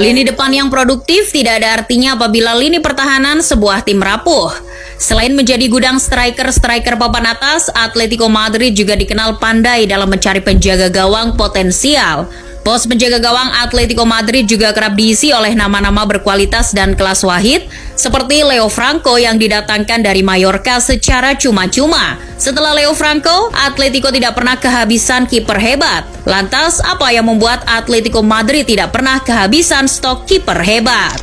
Lini depan yang produktif tidak ada artinya apabila lini pertahanan sebuah tim rapuh. Selain menjadi gudang striker-striker papan atas, Atletico Madrid juga dikenal pandai dalam mencari penjaga gawang potensial. Pos penjaga gawang Atletico Madrid juga kerap diisi oleh nama-nama berkualitas dan kelas wahid, seperti Leo Franco yang didatangkan dari Mallorca secara cuma-cuma. Setelah Leo Franco, Atletico tidak pernah kehabisan kiper hebat. Lantas, apa yang membuat Atletico Madrid tidak pernah kehabisan stok kiper hebat?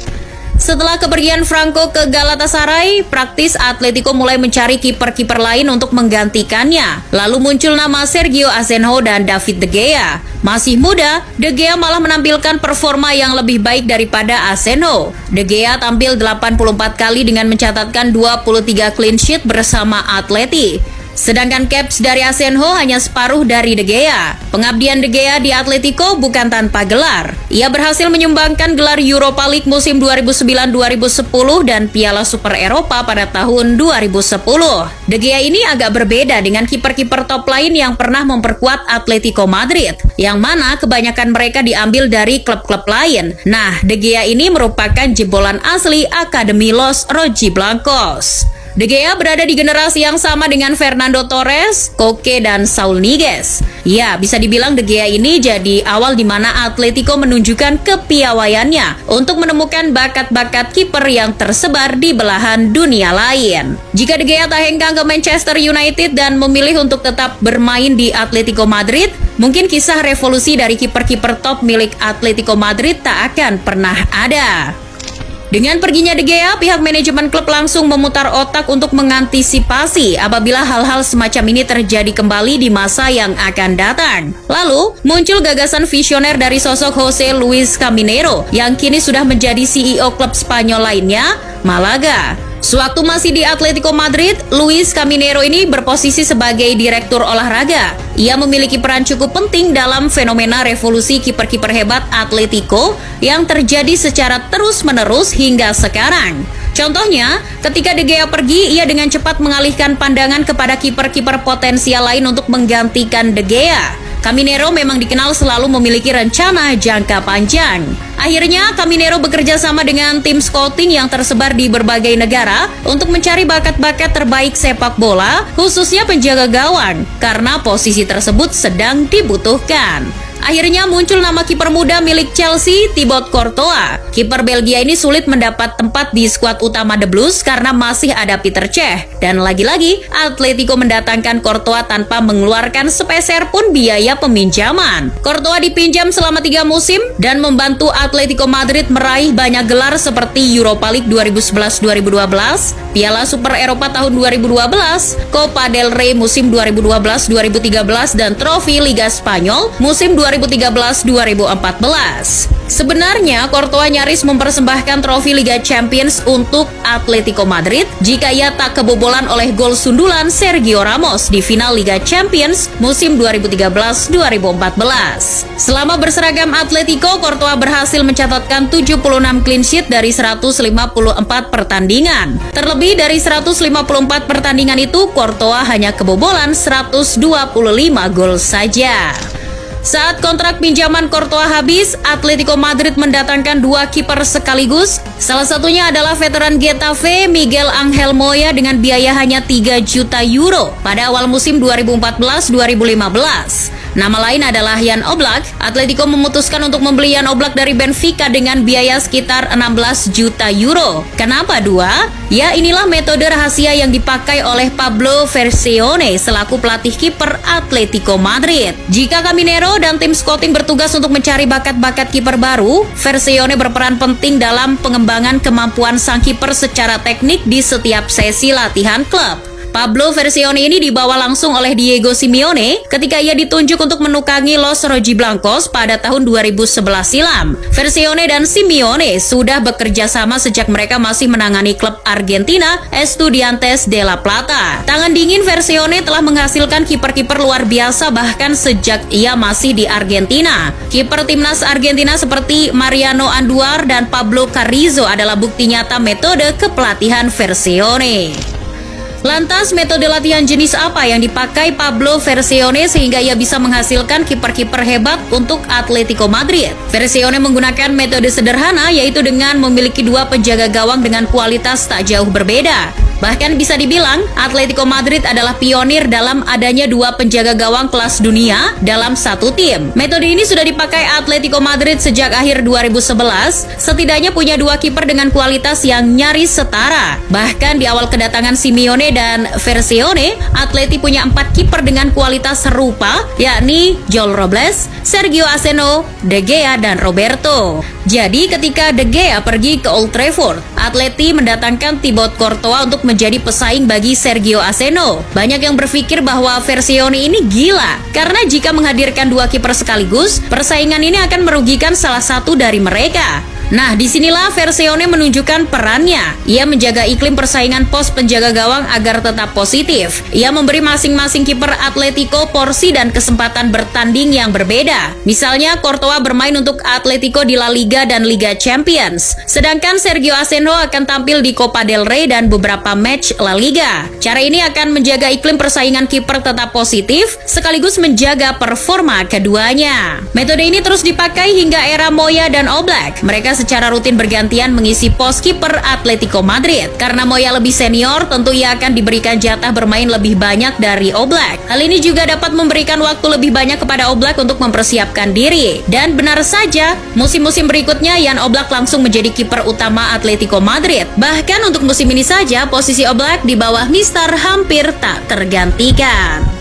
Setelah kepergian Franco ke Galatasaray, praktis Atletico mulai mencari kiper-kiper lain untuk menggantikannya. Lalu muncul nama Sergio Asenjo dan David De Gea. Masih muda, De Gea malah menampilkan performa yang lebih baik daripada Asenjo. De Gea tampil 84 kali dengan mencatatkan 23 clean sheet bersama Atleti. Sedangkan caps dari Asenjo hanya separuh dari De Gea. Pengabdian De Gea di Atletico bukan tanpa gelar. Ia berhasil menyumbangkan gelar Europa League musim 2009-2010 dan Piala Super Eropa pada tahun 2010. De Gea ini agak berbeda dengan kiper-kiper top lain yang pernah memperkuat Atletico Madrid, yang mana kebanyakan mereka diambil dari klub-klub lain. Nah, De Gea ini merupakan jebolan asli Akademi Los Rojiblancos. De Gea berada di generasi yang sama dengan Fernando Torres, Koke, dan Saul Niguez. Ya, bisa dibilang De Gea ini jadi awal di mana Atletico menunjukkan kepiawaiannya untuk menemukan bakat-bakat kiper yang tersebar di belahan dunia lain. Jika De Gea tak hengkang ke Manchester United dan memilih untuk tetap bermain di Atletico Madrid, mungkin kisah revolusi dari kiper-kiper top milik Atletico Madrid tak akan pernah ada. Dengan perginya De Gea, pihak manajemen klub langsung memutar otak untuk mengantisipasi apabila hal-hal semacam ini terjadi kembali di masa yang akan datang. Lalu, muncul gagasan visioner dari sosok Jose Luis Caminero yang kini sudah menjadi CEO klub Spanyol lainnya, Malaga. Sewaktu masih di Atletico Madrid, Luis Caminero ini berposisi sebagai direktur olahraga. Ia memiliki peran cukup penting dalam fenomena revolusi kiper-kiper hebat Atletico yang terjadi secara terus-menerus hingga sekarang. Contohnya, ketika De Gea pergi, ia dengan cepat mengalihkan pandangan kepada kiper-kiper potensial lain untuk menggantikan De Gea. Caminero memang dikenal selalu memiliki rencana jangka panjang. Akhirnya, Caminero bekerja sama dengan tim scouting yang tersebar di berbagai negara untuk mencari bakat-bakat terbaik sepak bola, khususnya penjaga gawang, karena posisi tersebut sedang dibutuhkan. Akhirnya muncul nama kiper muda milik Chelsea, Thibaut Courtois. Kiper Belgia ini sulit mendapat tempat di skuad utama The Blues karena masih ada Peter Cech. Dan lagi-lagi, Atletico mendatangkan Courtois tanpa mengeluarkan sepeser pun biaya peminjaman. Courtois dipinjam selama 3 musim dan membantu Atletico Madrid meraih banyak gelar seperti Europa League 2011-2012, Piala Super Eropa tahun 2012, Copa del Rey musim 2012-2013, dan trofi Liga Spanyol musim 2013-2014. Sebenarnya, Courtois nyaris mempersembahkan trofi Liga Champions untuk Atletico Madrid jika ia tak kebobolan oleh gol sundulan Sergio Ramos di final Liga Champions musim 2013-2014. Selama berseragam Atletico, Courtois berhasil mencatatkan 76 clean sheet dari 154 pertandingan. Terlebih dari 154 pertandingan itu, Courtois hanya kebobolan 125 gol saja. Saat kontrak pinjaman Courtois habis, Atletico Madrid mendatangkan 2 kiper sekaligus. Salah satunya adalah veteran Getafe Miguel Angel Moya dengan biaya hanya 3 juta euro pada awal musim 2014-2015. Nama lain adalah Jan Oblak. Atletico memutuskan untuk membeli Jan Oblak dari Benfica dengan biaya sekitar 16 juta euro. Kenapa 2? Ya, inilah metode rahasia yang dipakai oleh Pablo Verseone selaku pelatih kiper Atletico Madrid. Jika Caminero dan tim scouting bertugas untuk mencari bakat-bakat kiper baru, Verseone berperan penting dalam pengembangan kemampuan sang kiper secara teknik di setiap sesi latihan klub. Pablo Verseone ini dibawa langsung oleh Diego Simeone ketika ia ditunjuk untuk menukangi Los Rojiblancos pada tahun 2011 silam. Verseone dan Simeone sudah bekerja sama sejak mereka masih menangani klub Argentina Estudiantes de La Plata. Tangan dingin Verseone telah menghasilkan kiper-kiper luar biasa bahkan sejak ia masih di Argentina. Kiper timnas Argentina seperti Mariano Anduar dan Pablo Carrizo adalah bukti nyata metode kepelatihan Verseone. Lantas metode latihan jenis apa yang dipakai Pablo Vercione sehingga ia bisa menghasilkan kiper-kiper hebat untuk Atletico Madrid? Vercione menggunakan metode sederhana, yaitu dengan memiliki dua penjaga gawang dengan kualitas tak jauh berbeda. Bahkan bisa dibilang, Atletico Madrid adalah pionir dalam adanya dua penjaga gawang kelas dunia dalam satu tim. Metode ini sudah dipakai Atletico Madrid sejak akhir 2011, setidaknya punya dua kiper dengan kualitas yang nyaris setara. Bahkan di awal kedatangan Simeone dan Vercione, Atleti punya 4 kiper dengan kualitas serupa, yakni Joel Robles, Sergio Aceno, De Gea, dan Roberto. Jadi ketika De Gea pergi ke Old Trafford, Atleti mendatangkan Thibaut Courtois untuk menjadi pesaing bagi Sergio Aceno. Banyak yang berpikir bahwa Vercione ini gila, karena jika menghadirkan dua kiper sekaligus, persaingan ini akan merugikan salah satu dari mereka. Nah, disinilah Vercione menunjukkan perannya. Ia menjaga iklim persaingan pos penjaga gawang agar tetap positif. Ia memberi masing-masing kiper Atletico porsi dan kesempatan bertanding yang berbeda. Misalnya, Courtois bermain untuk Atletico di La Liga dan Liga Champions, sedangkan Sergio Aceno akan tampil di Copa del Rey dan beberapa match La Liga. Cara ini akan menjaga iklim persaingan kiper tetap positif, sekaligus menjaga performa keduanya. Metode ini terus dipakai hingga era Moya dan Oblak. Mereka secara rutin bergantian mengisi pos kiper Atletico Madrid. Karena Moya lebih senior, tentu ia akan diberikan jatah bermain lebih banyak dari Oblak. Hal ini juga dapat memberikan waktu lebih banyak kepada Oblak untuk mempersiapkan diri. Dan benar saja, musim-musim berikutnya Jan Oblak langsung menjadi kiper utama Atletico Madrid. Bahkan untuk musim ini saja, posisi Oblak di bawah Mister hampir tak tergantikan.